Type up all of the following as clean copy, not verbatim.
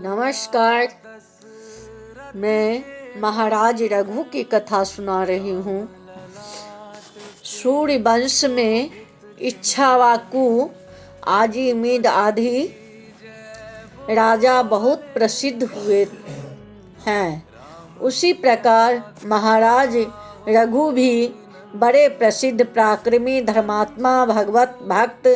नमस्कार। मैं महाराज रघु की कथा सुना रही हूँ। सूर्य वंश में इक्ष्वाकु आजीमिद आदि राजा बहुत प्रसिद्ध हुए हैं। उसी प्रकार महाराज रघु भी बड़े प्रसिद्ध पराक्रमी धर्मात्मा भगवत भक्त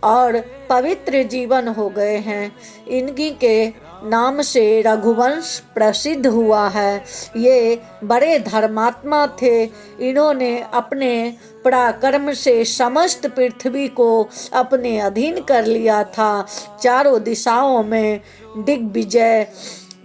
और पवित्र जीवन हो गए हैं। इनकी के नाम से रघुवंश प्रसिद्ध हुआ है। ये बड़े धर्मात्मा थे। इन्होंने अपने पराक्रम से समस्त पृथ्वी को अपने अधीन कर लिया था। चारों दिशाओं में दिग्विजय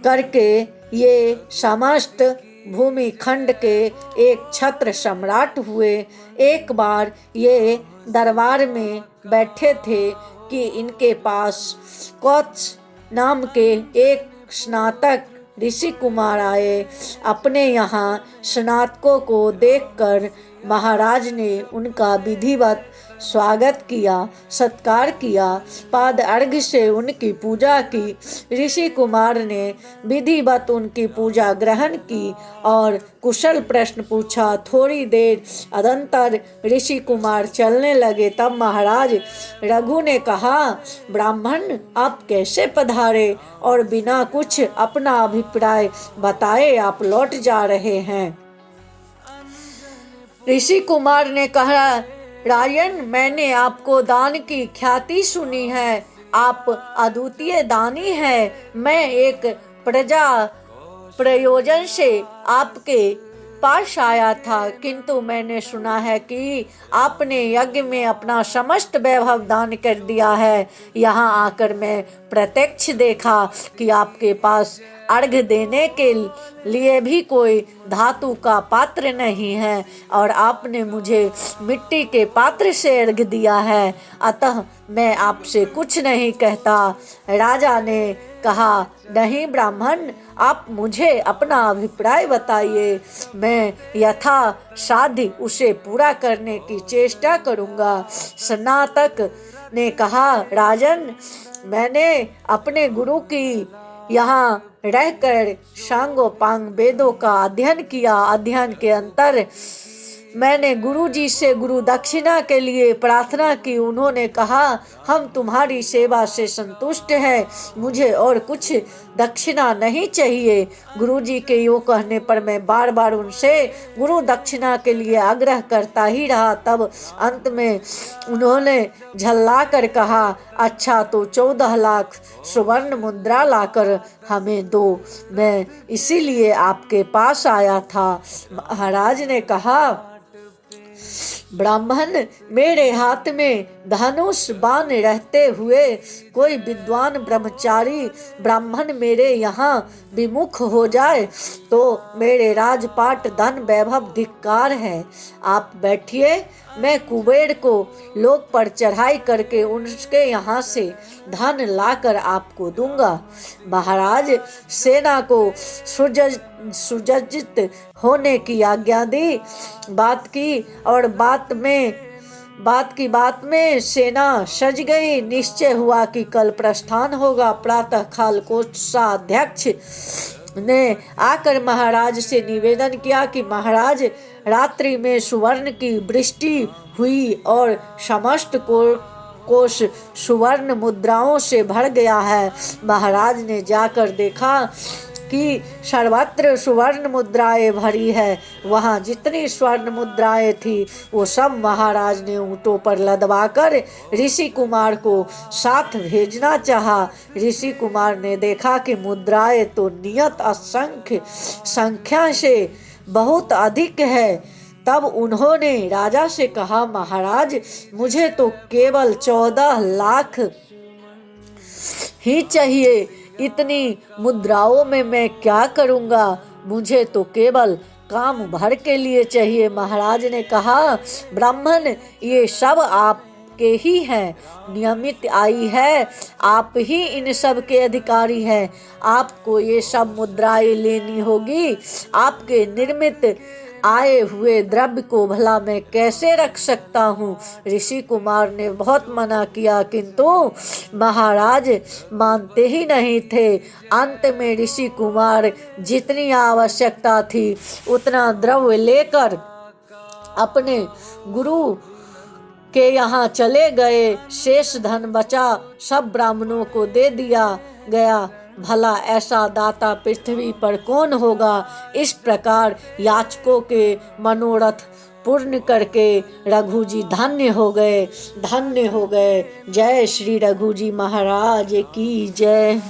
करके ये समस्त भूमि खंड के एक छत्र सम्राट हुए। एक बार ये दरबार में बैठे थे कि इनके पास कौत्स नाम के एक स्नातक ऋषि कुमार आए। अपने यहाँ स्नातकों को देखकर महाराज ने उनका विधिवत स्वागत किया, सत्कार किया, पाद अर्घ्य से उनकी पूजा की। ऋषि कुमार ने विधिवत उनकी पूजा ग्रहण की और कुशल प्रश्न पूछा। थोड़ी देर अनंतर ऋषि कुमार चलने लगे। तब महाराज रघु ने कहा, ब्राह्मण आप कैसे पधारे और बिना कुछ अपना अभिप्राय बताए आप लौट जा रहे हैं। ऋषि कुमार ने कहा, राजन मैंने आपको दान की ख्याति सुनी है। आप अद्वितीय दानी हैं। मैं एक प्रयोजन से आपके पास आया था, किंतु मैंने सुना है कि आपने यज्ञ में अपना समस्त वैभव दान कर दिया है। यहाँ आकर मैं प्रत्यक्ष देखा कि आपके पास अर्घ्य देने के लिए भी कोई धातु का पात्र नहीं है और आपने मुझे मिट्टी के पात्र से अर्घ्य दिया है। अतः मैं आपसे कुछ नहीं कहता। राजा ने कहा, नहीं ब्राह्मण, आप मुझे अपना अभिप्राय बताइए। मैं यथासाध्य उसे पूरा करने की चेष्टा करूँगा। स्नातक ने कहा, राजन मैंने अपने गुरु की यहाँ रहकर सांगोपांग वेदों का अध्ययन किया। अध्ययन के अंतर मैंने गुरुजी से गुरु दक्षिणा के लिए प्रार्थना की। उन्होंने कहा, हम तुम्हारी सेवा से संतुष्ट हैं, मुझे और कुछ दक्षिणा नहीं चाहिए। गुरुजी के यूँ कहने पर मैं बार बार उनसे गुरु दक्षिणा के लिए आग्रह करता ही रहा। तब अंत में उन्होंने झल्ला कर कहा, अच्छा तो 14 लाख सुवर्ण मुद्रा लाकर हमें दो, मैं इसीलिए आपके पास आया था। महाराज ने कहा, ब्राह्मण मेरे हाथ में धनुष बाण रहते हुए कोई विद्वान ब्रह्मचारी ब्राह्मण मेरे यहाँ विमुख हो जाए तो मेरे राजपाट धन वैभव धिक्कार है। आप बैठिए, मैं कुबेर को लोक पर चढ़ाई करके उनके यहाँ से धन लाकर आपको दूंगा। महाराज सेना को सुसज्जित होने की आज्ञा दी। बात में सेना सज गई। निश्चय हुआ कि कल प्रस्थान होगा। प्रातः काल कोषाध्यक्ष ने आकर महाराज से निवेदन किया कि महाराज रात्रि में सुवर्ण की वृष्टि हुई और समस्त कोष सुवर्ण मुद्राओं से भर गया है। महाराज ने जाकर देखा कि सर्वत्र सुवर्ण मुद्राएं भरी है। वहाँ जितनी स्वर्ण मुद्राएं थी वो सब महाराज ने ऊँटों पर लदवाकर ऋषि कुमार को साथ भेजना चाहा। ऋषि कुमार ने देखा कि मुद्राएं तो नियत असंख्य संख्या से बहुत अधिक है। तब उन्होंने राजा से कहा, महाराज मुझे तो केवल 14 लाख ही चाहिए। इतनी मुद्राओं में मैं क्या करूँगा, मुझे तो केवल काम भर के लिए चाहिए। महाराज ने कहा, ब्राह्मण ये सब आपके ही हैं, नियमित आई है, आप ही इन सब के अधिकारी हैं। आपको ये सब मुद्राएं लेनी होगी। आपके निर्मित आए हुए द्रव्य को भला मैं कैसे रख सकता हूँ। ऋषि कुमार ने बहुत मना किया, किंतु महाराज मानते ही नहीं थे। अंत में ऋषि कुमार जितनी आवश्यकता थी उतना द्रव्य लेकर अपने गुरु के यहाँ चले गए। शेष धन बचा सब ब्राह्मणों को दे दिया गया। भला ऐसा दाता पृथ्वी पर कौन होगा। इस प्रकार याचकों के मनोरथ पूर्ण करके रघु जी धन्य हो गए, धन्य हो गए। जय श्री रघु जी महाराज की जय।